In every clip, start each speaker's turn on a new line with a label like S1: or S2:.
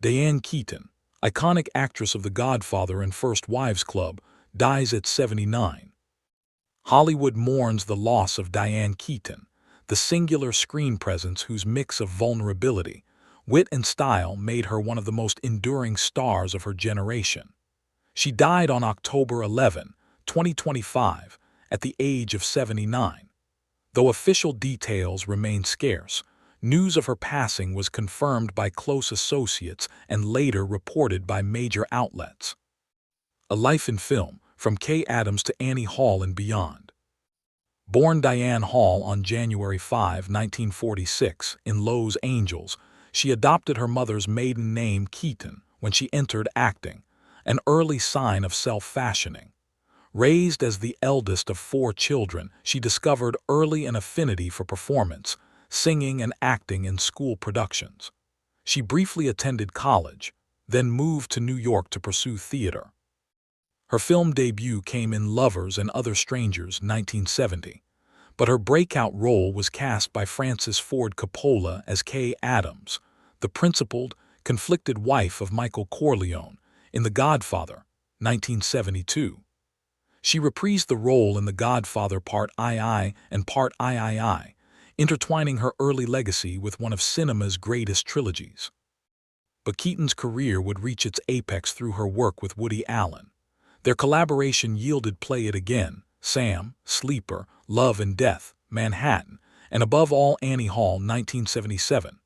S1: Diane Keaton, iconic actress of The Godfather and First Wives Club, dies at 79. Hollywood mourns the loss of Diane Keaton, the singular screen presence whose mix of vulnerability, wit and style made her one of the most enduring stars of her generation. She died on October 11, 2025, at the age of 79. Though official details remain scarce, news of her passing was confirmed by close associates and later reported by major outlets. A Life in Film, from Kay Adams to Annie Hall and beyond. Born Diane Hall on January 5, 1946, in Los Angeles, she adopted her mother's maiden name Keaton when she entered acting, an early sign of self-fashioning. Raised as the eldest of 4 children, she discovered early an affinity for performance, singing and acting in school productions. She briefly attended college, then moved to New York to pursue theater. Her film debut came in Lovers and Other Strangers, 1970, but her breakout role was cast by Francis Ford Coppola as Kay Adams, the principled, conflicted wife of Michael Corleone, in The Godfather, 1972. She reprised the role in The Godfather Part II and Part III, intertwining her early legacy with one of cinema's greatest trilogies. But Keaton's career would reach its apex through her work with Woody Allen. Their collaboration yielded Play It Again, Sam, Sleeper, Love and Death, Manhattan, and above all Annie Hall, 1977.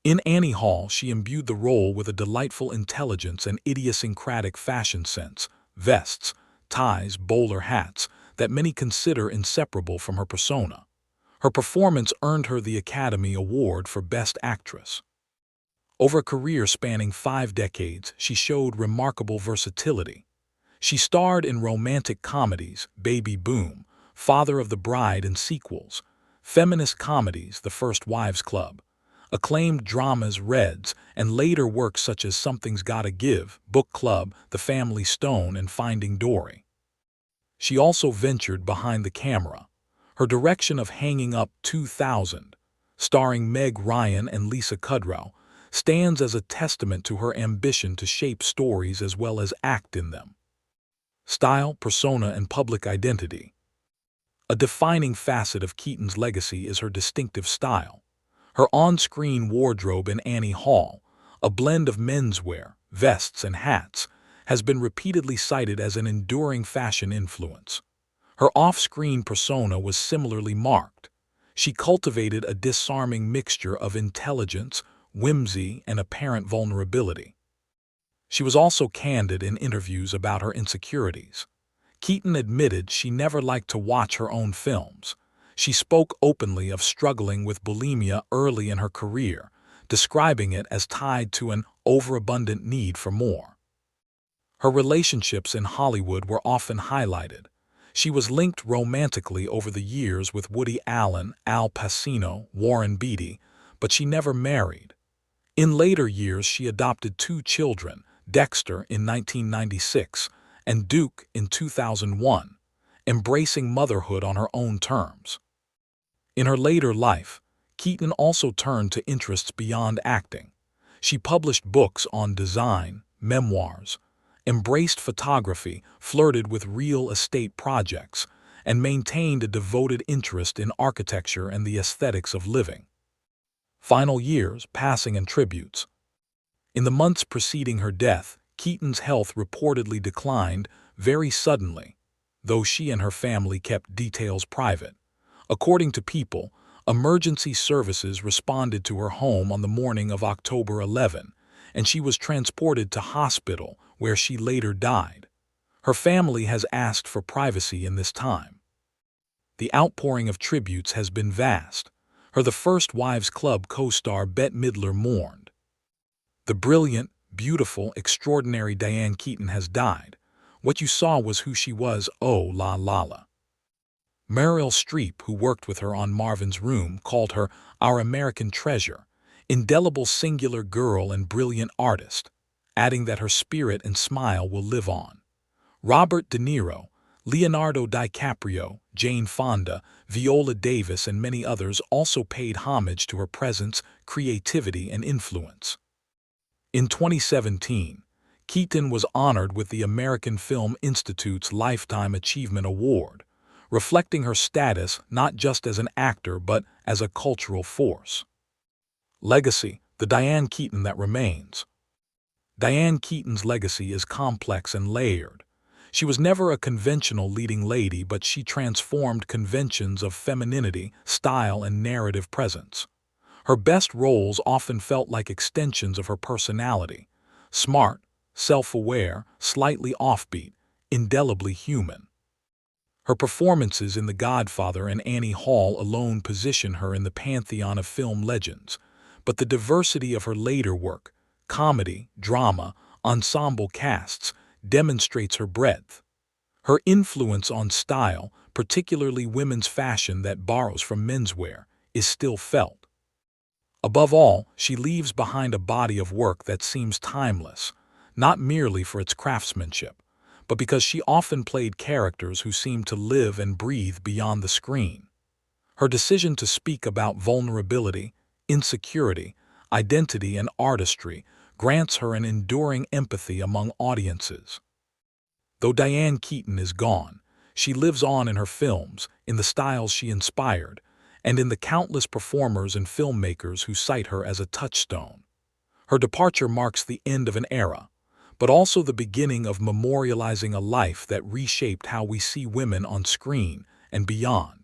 S1: In Annie Hall, she imbued the role with a delightful intelligence and idiosyncratic fashion sense, vests, ties, bowler hats, that many consider inseparable from her persona. Her performance earned her the Academy Award for Best Actress. Over a career spanning 5 decades, she showed remarkable versatility. She starred in romantic comedies, Baby Boom, Father of the Bride and sequels, feminist comedies, The First Wives Club, acclaimed dramas, Reds, and later works such as Something's Gotta Give, Book Club, The Family Stone, and Finding Dory. She also ventured behind the camera. Her direction of Hanging Up 2000, starring Meg Ryan and Lisa Kudrow, stands as a testament to her ambition to shape stories as well as act in them. Style, persona, and public identity. A defining facet of Keaton's legacy is her distinctive style. Her on-screen wardrobe in Annie Hall, a blend of menswear, vests, and hats, has been repeatedly cited as an enduring fashion influence. Her off-screen persona was similarly marked. She cultivated a disarming mixture of intelligence, whimsy, and apparent vulnerability. She was also candid in interviews about her insecurities. Keaton admitted she never liked to watch her own films. She spoke openly of struggling with bulimia early in her career, describing it as tied to an overabundant need for more. Her relationships in Hollywood were often highlighted. She was linked romantically over the years with Woody Allen, Al Pacino, Warren Beatty, but she never married. In later years, she adopted 2 children, Dexter in 1996 and Duke in 2001, embracing motherhood on her own terms. In her later life, Keaton also turned to interests beyond acting. She published books on design, memoirs, embraced photography, flirted with real estate projects, and maintained a devoted interest in architecture and the aesthetics of living. Final years, passing, and tributes. In the months preceding her death, Keaton's health reportedly declined very suddenly, though she and her family kept details private. According to People, emergency services responded to her home on the morning of October 11, and she was transported to hospital, where she later died. Her family has asked for privacy in this time. The outpouring of tributes has been vast. Her The First Wives Club co-star Bette Midler mourned. The brilliant, beautiful, extraordinary Diane Keaton has died. What you saw was who she was, oh la la la. Meryl Streep, who worked with her on Marvin's Room, called her our American treasure, indelible singular girl and brilliant artist, adding that her spirit and smile will live on. Robert De Niro, Leonardo DiCaprio, Jane Fonda, Viola Davis, and many others also paid homage to her presence, creativity, and influence. In 2017, Keaton was honored with the American Film Institute's Lifetime Achievement Award, reflecting her status not just as an actor but as a cultural force. Legacy: the Diane Keaton that remains. Diane Keaton's legacy is complex and layered. She was never a conventional leading lady, but she transformed conventions of femininity, style, and narrative presence. Her best roles often felt like extensions of her personality: smart, self-aware, slightly offbeat, indelibly human. Her performances in The Godfather and Annie Hall alone position her in the pantheon of film legends, but the diversity of her later work, comedy, drama, ensemble casts, demonstrates her breadth. Her influence on style, particularly women's fashion that borrows from menswear, is still felt. Above all, she leaves behind a body of work that seems timeless, not merely for its craftsmanship, but because she often played characters who seemed to live and breathe beyond the screen. Her decision to speak about vulnerability, insecurity, identity, and artistry grants her an enduring empathy among audiences. Though Diane Keaton is gone, she lives on in her films, in the styles she inspired, and in the countless performers and filmmakers who cite her as a touchstone. Her departure marks the end of an era, but also the beginning of memorializing a life that reshaped how we see women on screen and beyond.